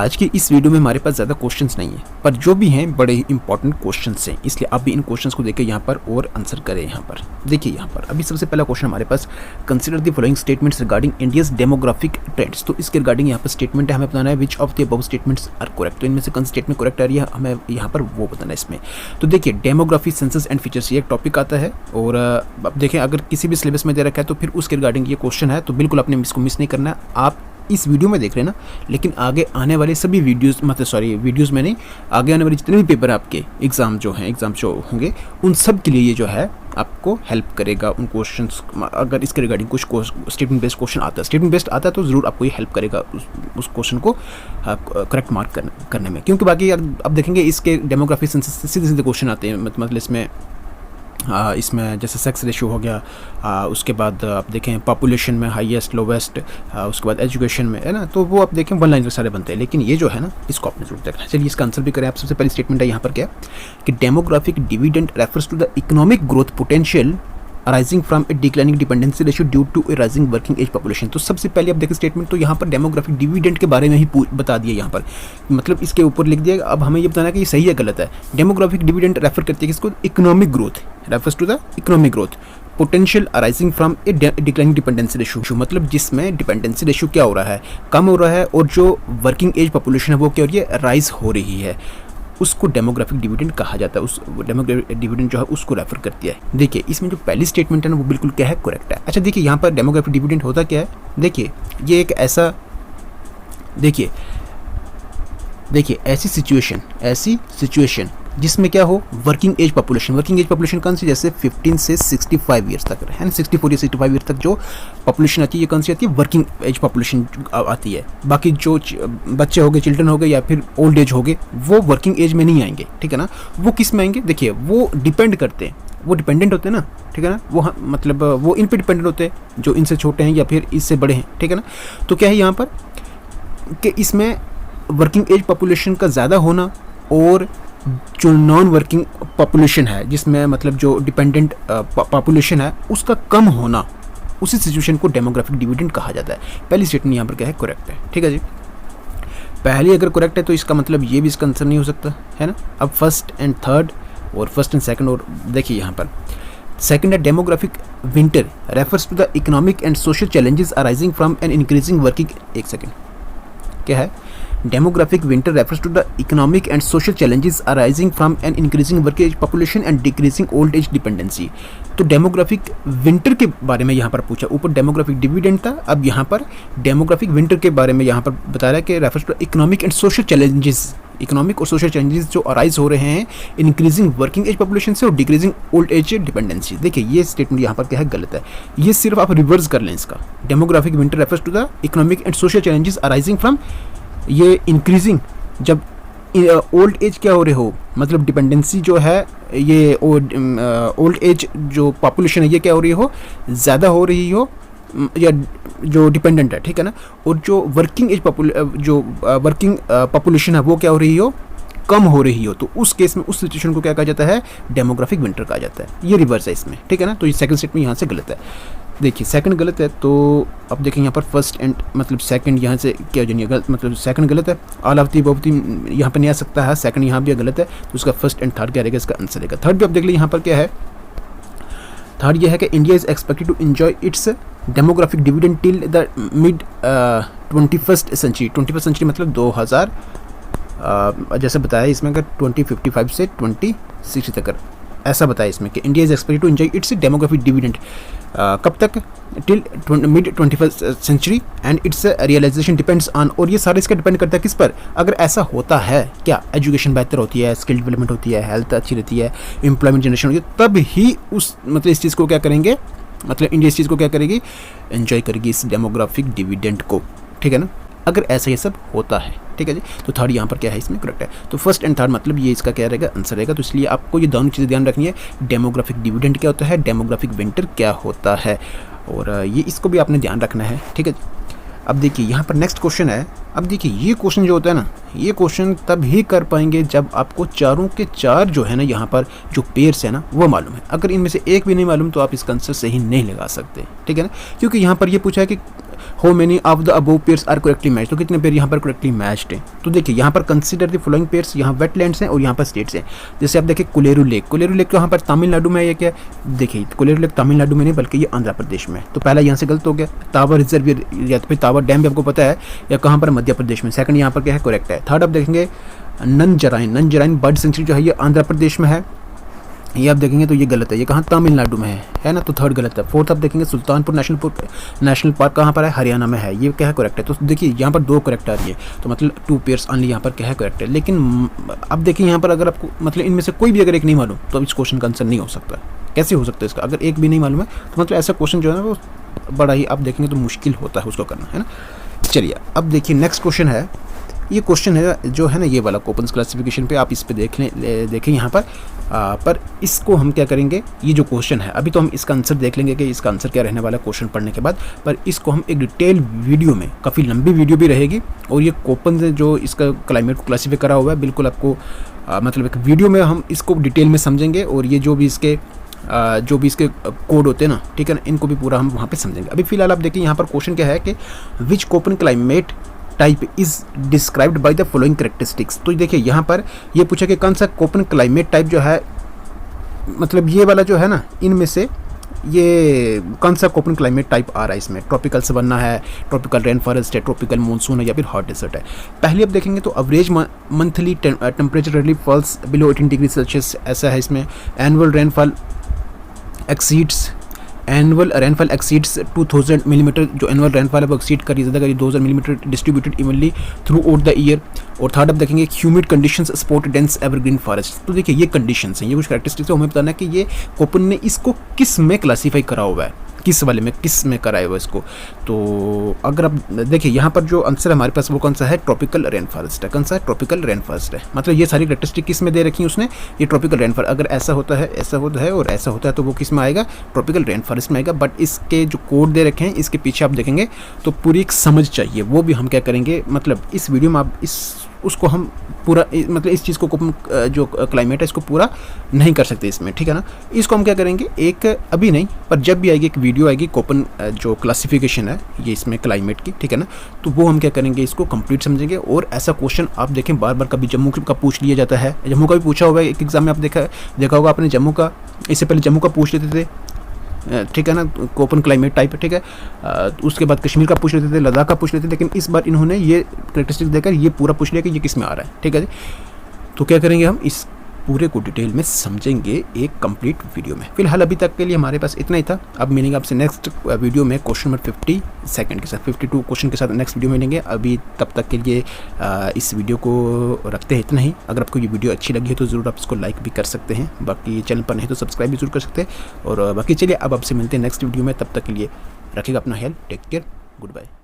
आज की इस वीडियो में हमारे पास ज़्यादा क्वेश्चंस नहीं है, पर जो भी हैं बड़े ही इंपॉर्टेंट क्वेश्चंस हैं, इसलिए आप भी इन क्वेश्चंस को देखकर यहाँ पर और आंसर करें। यहाँ पर देखिए, यहाँ पर अभी सबसे पहला क्वेश्चन हमारे पास, consider the following statements regarding India's demographic trends. तो इसके रिगार्डिंग यहाँ पर स्टेटमेंट है, हमें बताना है which of the above statements are correct. तो इनमें से कौन सी स्टेटमेंट करेक्ट आ रही है हमें यहाँ पर वो बताना है इसमें। तो देखिए, डेमोग्राफी, सेंसस एंड फीचर्स, ये एक टॉपिक आता है और अब देखें अगर किसी भी सिलेबस में दे रखा है तो फिर उसके रिगार्डिंग ये क्वेश्चन है, तो बिल्कुल आपने इसको मिस नहीं करना है। आप इस वीडियो में देख रहे हैं ना, लेकिन आगे आने वाले सभी वीडियोस, मतलब सॉरी वीडियोस में नहीं, आगे आने वाले जितने भी पेपर आपके एग्ज़ाम जो होंगे उन सब के लिए ये जो है आपको हेल्प करेगा। उन क्वेश्चंस, अगर इसके रिगार्डिंग कुछ स्टेटमेंट बेस्ड क्वेश्चन आता है तो ज़रूर आपको ये हेल्प करेगा उस क्वेश्चन को करेक्ट मार्क करने में, क्योंकि बाकी अब देखेंगे इसके डेमोग्राफी सेंसस सीधे सीधे क्वेश्चन आते हैं। मतलब इसमें जैसे सेक्स रेशियो हो गया, उसके बाद आप देखें पॉपुलेशन में हाईएस्ट लोवेस्ट, उसके बाद एजुकेशन में, है ना, तो वो आप देखें वन लाइन सारे बनते हैं। लेकिन ये जो है ना, इसको आपने जरूर देखना है। चलिए इसका आंसर भी करें आप। सबसे पहली स्टेटमेंट है यहाँ पर क्या कि demographic dividend refers to the economic growth potential arising from a declining dependency ratio due to a rising working age population. तो सबसे पहले आप देखें स्टेटमेंट, तो यहाँ पर डेमोग्राफिक डिविडेंड के बारे में ही बता दिया यहाँ पर, मतलब इसके ऊपर लिख दिया। अब हमें ये बताना है कि ये सही है गलत है। डेमोग्राफिक डिविडेंड रेफर करती है किसको? Economic growth, refers to the economic growth potential arising from a declining dependency ratio, मतलब जिसमें डिपेंडेंसी रेशियो क्या हो रहा है, कम हो रहा है, और जो वर्किंग एज पॉपुलेशन है वो क्या हो रही है, राइज हो रही है, उसको डेमोग्राफिक डिविडेंड कहा जाता है। उस डेमोग्राफिक डिविडेंड जो है उसको रेफर करती है। देखिए इसमें जो पहली स्टेटमेंट है ना वो बिल्कुल क्या है, करेक्ट है। अच्छा देखिए यहाँ पर डेमोग्राफिक डिविडेंड होता क्या है, देखिए ये एक ऐसा, देखिए ऐसी सिचुएशन जिसमें क्या हो, वर्किंग एज पॉपुलेशन कौन सी, जैसे 15 से 65 ईयर्स तक है ना, 64 या 65 ईयर तक जो पॉपुलेशन आती है, ये कौन सी आती है, वर्किंग एज पॉपुलेशन आती है। बाकी जो बच्चे हो गए, चिल्ड्रन हो गए या फिर ओल्ड एज हो गए, वो वर्किंग एज में नहीं आएंगे, ठीक है ना। वो किस में आएंगे, देखिए वो डिपेंड करते हैं, वो डिपेंडेंट होते हैं ना, ठीक है ना, वो मतलब वो इन पर डिपेंडेंट होते हैं जो इनसे छोटे हैं या फिर इससे बड़े हैं, ठीक है ना। तो क्या है यहाँ पर कि इसमें वर्किंग एज पॉपुलेशन का ज़्यादा होना और जो नॉन वर्किंग पॉपुलेशन है, जिसमें मतलब जो डिपेंडेंट पॉपुलेशन है उसका कम होना, उसी सिचुएशन को डेमोग्राफिक डिविडेंड कहा जाता है। पहली स्टेटमेंट यहाँ पर क्या है, करेक्ट है, ठीक है जी। पहली अगर करेक्ट है तो इसका मतलब ये भी इसका आंसर नहीं हो सकता, है ना। अब फर्स्ट एंड थर्ड और फर्स्ट एंड सेकंड, और देखिए यहाँ पर सेकंड है demographic winter refers to the economic and social challenges arising from an increasing working, एक सेकेंड, क्या है, demographic winter refers to the economic and social challenges arising from an increasing working age population and decreasing old age dependency. तो demographic winter के बारे में यहाँ पर पूछा, ऊपर डेमोग्राफिक डिविडेंड था, अब यहाँ पर डेमोग्राफिक विंटर के बारे में यहाँ पर बता रहा है कि refers to economic and social challenges, economic और सोशल चैलेंजेस जो अराइज हो रहे हैं इंक्रीजिंग वर्किंग एज पॉपुलेशन से और डिक्रीजिंग ओल्ड एज डिपेंडेंसी। देखिए ये स्टेटमेंट यहाँ पर क्या है, गलत है। ये सिर्फ आप रिवर्स कर लें इसका, demographic winter refers to the economic and social challenges arising from, ये इंक्रीजिंग, जब ओल्ड एज क्या हो रहे हो, मतलब डिपेंडेंसी जो है, ये ओल्ड एज जो पॉपुलेशन है ये क्या हो रही हो, ज़्यादा हो रही हो, या जो डिपेंडेंट है, ठीक है ना, और जो वर्किंग एज वर्किंग पॉपुलेशन है वो क्या हो रही हो, कम हो रही हो, तो उस केस में उस सिचुएशन को क्या कहा जाता है, डेमोग्राफिक विंटर कहा जाता है। ये रिवर्स है इसमें, ठीक है ना। तो ये सेकंड स्टेटमेंट यहाँ से गलत है। देखिए सेकंड गलत है, तो अब देखें यहाँ पर फर्स्ट एंड मतलब सेकंड यहाँ से क्या हो जाएगी, गलत, मतलब सेकंड गलत है, ऑल ऑफ दी अबव यहाँ पर नहीं आ सकता है, सेकंड यहाँ भी गलत है, तो उसका फर्स्ट एंड थर्ड क्या रहेगा, इसका आंसर रहेगा थर्ड भी। अब देख लीजिए यहाँ पर क्या है, थर्ड ये है कि India is expected to enjoy its demographic dividend till the mid 21st century. 21st century मतलब 2000, जैसे बताया इसमें अगर 2055 से 2060 तक, ऐसा बताया इसमें कि India is expected to enjoy its demographic dividend कब तक, till mid 21st century and its realisation depends on, और ये सारा इसका डिपेंड करता है किस पर, अगर ऐसा होता है क्या, एजुकेशन बेहतर होती है, स्किल डेवलपमेंट होती है, हेल्थ अच्छी रहती है, एम्प्लॉयमेंट जनरेशन होती है, तब ही उस मतलब इस चीज़ को क्या करेंगे, मतलब इंडिया इस चीज़ को क्या करेगी, एंजॉय करेगी इस डेमोग्राफिक डिविडेंड को, ठीक है ना, अगर ऐसा ये सब होता है, ठीक है जी। तो थर्ड यहाँ पर क्या है, इसमें करेक्ट है। तो फर्स्ट एंड थर्ड मतलब ये इसका क्या रहेगा, आंसर रहेगा। तो इसलिए आपको ये दोनों चीज़ें ध्यान रखनी है, डेमोग्राफिक डिविडेंड क्या होता है, डेमोग्राफिक विंटर क्या होता है, और ये इसको भी आपने ध्यान रखना है, ठीक है जी। अब देखिए यहाँ पर नेक्स्ट क्वेश्चन है। अब देखिए ये क्वेश्चन जो होता है ना, ये क्वेश्चन तब ही कर पाएंगे जब आपको चारों के चार जो है ना यहाँ पर जो पेयर्स है ना वो मालूम है। अगर इनमें से एक भी नहीं मालूम तो आप इसका आंसर सही नहीं लगा सकते, ठीक है ना, क्योंकि यहाँ पर ये पूछा है कि how many of the above pairs are correctly match, तो कितने पेयर यहाँ पर करेक्टली मैच्ड हैं। तो देखिए यहाँ पर कंसीडर द फॉलोइंग पेयर्स, यहाँ वेटलैंड्स हैं और यहाँ पर स्टेट्स हैं। जैसे आप देखिए कोलेरू लेक यहाँ पर तमिलनाडु में, ये क्या देखिए कोलेरू लेक तमिलनाडु में नहीं बल्कि ये आंध्र प्रदेश में, तो पहला यहाँ से गलत हो गया। टावर रिजर्व या तो फिर टावर डैम भी आपको पता है या कहाँ पर, मध्य प्रदेश में। सेकंड यहाँ पर क्या है, करेक्ट है। थर्ड आप देखेंगे नंजराइन बर्ड सेंचुरी जो है ये आंध्र प्रदेश में है, ये आप देखेंगे तो ये गलत है, ये कहाँ तमिलनाडु में है ना, तो थर्ड गलत है। फोर्थ आप देखेंगे सुल्तानपुर नेशनल पार्क कहाँ पर है, हरियाणा में है, ये क्या है करेक्ट है। तो देखिए यहाँ पर 2 करेक्ट आ रही है, तो मतलब 2 पेयर्स ऑनली यहाँ पर क्या है करेक्ट है। लेकिन अब देखिए यहाँ पर अगर आपको मतलब इनमें से कोई भी अगर एक नहीं मालूम तो अब इस क्वेश्चन का आंसर नहीं हो सकता। कैसे हो सकता है इसका, अगर एक भी नहीं मालूम है तो मतलब ऐसा क्वेश्चन जो है ना वो बड़ा ही आप देखेंगे तो मुश्किल होता है उसको करना, है ना। चलिए अब देखिए नेक्स्ट क्वेश्चन है, ये क्वेश्चन है जो है ना ये वाला कोपन्स क्लासिफिकेशन पे, आप इस पे देखें यहाँ पर इसको हम क्या करेंगे, ये जो क्वेश्चन है अभी तो हम इसका आंसर देख लेंगे कि इसका आंसर क्या रहने वाला है क्वेश्चन पढ़ने के बाद, पर इसको हम एक डिटेल वीडियो में, काफ़ी लंबी वीडियो भी रहेगी और ये कोपन्स जो इसका क्लाइमेट को क्लासीफाई करा हुआ है बिल्कुल आपको मतलब एक वीडियो में हम इसको डिटेल में समझेंगे और ये जो भी इसके कोड होते हैं ना, ठीक है ना, इनको भी पूरा हम वहाँ पे समझेंगे। अभी फिलहाल आप देखिए यहाँ पर क्वेश्चन क्या है कि which Koppen climate type is described by the following characteristics. तो देखिए यहाँ पर ये पूछा कि कौन सा कोपन क्लाइमेट टाइप जो है, मतलब ये वाला जो है ना, इनमें से ये कौन सा कोपन क्लाइमेट टाइप आ रहा है इसमें। ट्रॉपिकल सवन्ना है, ट्रॉपिकल रेन फॉरेस्ट है, ट्रॉपिकल मानसून है या फिर हॉट डेजर्ट है। पहले आप देखेंगे तो average monthly temperature relief falls below 18 degree Celsius, ऐसा है इसमें। एनुअल रेनफॉल एक्सीड्स 2000 मिलीमीटर, जो एनुअल रेनफॉल है वो एक्सीड करिए ज़्यादा करिए 2000 millimetre, distributed evenly through out the year. और थर्ड आप देखेंगे humid conditions support dense evergreen forest. तो देखिए ये कंडीशंस हैं, ये कुछ कैरेक्टरिस्टिक्स है, हमें बताना है कि ये कोपन ने इसको किस में क्लासीफाई करा हुआ है, किस वाले में, किस में कराया हुआ इसको। तो अगर आप देखिए यहाँ पर जो आंसर हमारे पास वो कौन सा है, ट्रॉपिकल रेन फॉरेस्ट है। कौन सा है, ट्रॉपिकल रेन फॉरेस्ट है। मतलब ये सारी कैरेक्टरिस्टिक किस में दे रखी है उसने, ये ट्रॉपिकल रेन फॉरेस्ट। अगर ऐसा होता है, ऐसा होता है और ऐसा होता है तो वो किस में आएगा, ट्रॉपिकल रेन फॉरेस्ट में आएगा। बट इसके जो कोड दे रखे हैं इसके पीछे आप देखेंगे तो पूरी एक समझ चाहिए, वो भी हम क्या करेंगे, मतलब इस वीडियो में आप उसको हम पूरा मतलब इस चीज़ को जो क्लाइमेट है इसको पूरा नहीं कर सकते इसमें, ठीक है ना। इसको हम क्या करेंगे, एक अभी नहीं पर जब भी आएगी एक वीडियो आएगी कोपन जो क्लासिफिकेशन है ये इसमें क्लाइमेट की, ठीक है ना, तो वो हम क्या करेंगे इसको कंप्लीट समझेंगे। और ऐसा क्वेश्चन आप देखें बार बार कभी जम्मू का पूछ लिया जाता है, जम्मू का भी पूछा हुआ है एक एग्जाम में, आप देखा होगा आपने जम्मू का, इससे पहले जम्मू का पूछ लेते थे, ठीक है ना, कोपन क्लाइमेट टाइप, ठीक है। उसके बाद कश्मीर का पूछ लेते थे, लद्दाख का पूछ लेते थे, लेकिन इस बार इन्होंने ये कैरेक्टरिस्टिक देकर ये पूरा पूछ लिया कि ये किस में आ रहा है, ठीक है जी। तो क्या करेंगे हम इस पूरे को डिटेल में समझेंगे एक कंप्लीट वीडियो में। फिलहाल अभी तक के लिए हमारे पास इतना ही था। अब मिलेंगे आपसे नेक्स्ट वीडियो में क्वेश्चन नंबर 52 के साथ, 52 क्वेश्चन के साथ नेक्स्ट वीडियो मिलेंगे। अभी तब तक के लिए इस वीडियो को रखते हैं इतना ही। अगर आपको ये वीडियो अच्छी लगी है तो ज़रूर आप इसको लाइक भी कर सकते हैं, बाकी चैनल पर नहीं तो सब्सक्राइब भी जरूर कर सकते हैं। और बाकी चलिए अब आपसे मिलते हैं नेक्स्ट वीडियो में, तब तक के लिए रखिएगा अपना ख्याल, टेक केयर, गुड बाय।